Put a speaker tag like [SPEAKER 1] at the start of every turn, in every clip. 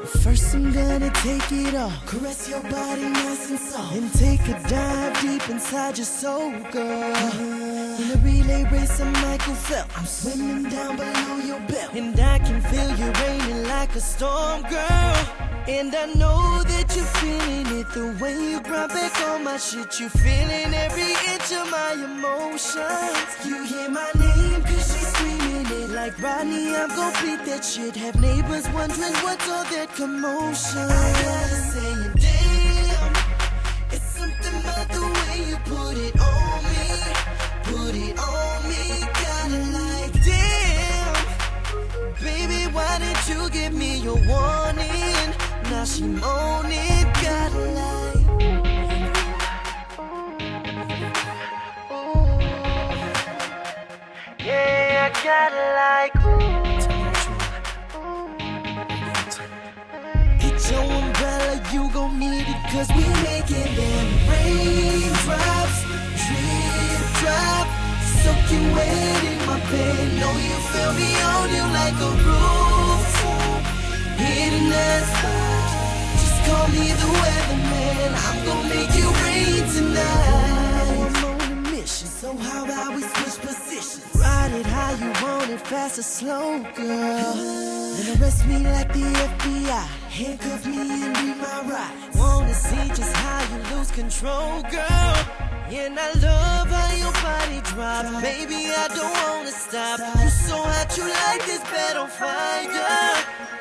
[SPEAKER 1] First I'm gonna take it off, caress your body nice and soft, and take a dive deep inside your soul, girl. In a relay race, I'm Michael Phelps. I'm swimming down below your belt, and I can feel you raining like a storm, girl. And I know that you're feeling it, the way you grab back on my shit. You're feeling every inch of my emotions. You hear my name cause she's screaming it like Rodney, I'm gon' beat that shit. Have neighbors wondering what's all that commotion. I gotta say it, damn, it's something about the way you put it on me. Put it on me, gotta like, damn. Baby, why didn't you give me your warning? Now she moaning, gotta like. Yeah, I gotta like. Get your umbrella, you gon' need it, cause we making them raindrops drip drop. Soak you wet in my bed, know you feel me on you like a rooftop. Hitting that spot, just call me the weatherman. I'm gon' make you rain tonight. I'm on a mission, so how about we switch positions? Ride it how you want it, fast or slow, girl. Then arrest me like the FBI, handcuff me and read my rights. Wanna see just how you lose control, girl. And I love how your body drops. Baby, I don't wanna stop. You so hot, you like this bed on fire.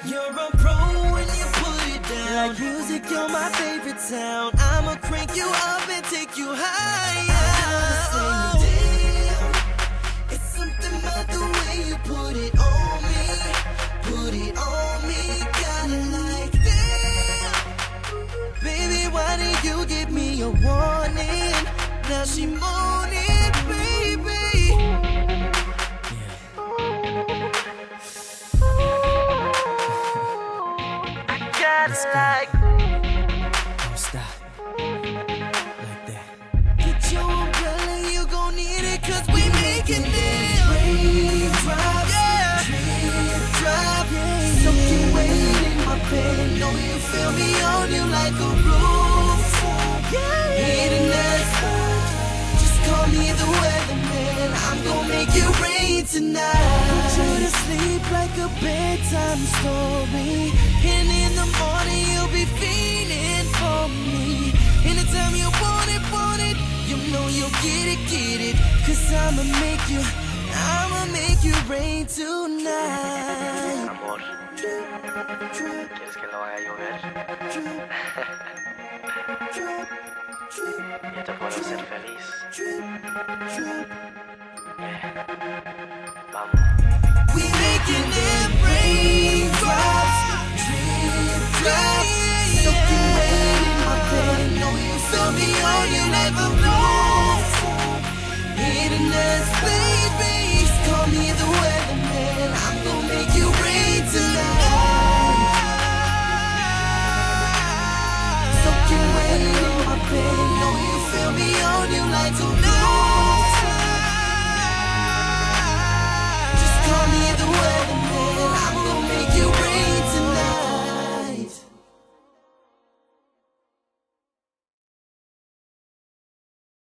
[SPEAKER 1] You're a pro when you put it down. Like music, you're my favorite sound. I'ma crank you up and take you higher. Damn, it's something about the way you put it on me. Put it on me, gotta like, damn. Baby, why did you give me a warning? Now she moaning, baby. I gotta like. Don't stop. Like that. Get your umbrella, you gon' need it, cause we making it. Raindrops, yeah. Drip drop, yeah. Soak you wet in my bed, know you feel me on you like a rooftop. Yeah. Hitting that spot, just call me the weatherman. I'm gon' make you rain tonight. Put you to sleep like a bedtime story, and in the morning you'll be feeling for me. Anytime you want it, you know you'll get it. Cause I'ma make you rain tonight.
[SPEAKER 2] Amor, ¿quieres que lo haga llover? Yo te puedo hacer feliz. Vamos.
[SPEAKER 1] We making it.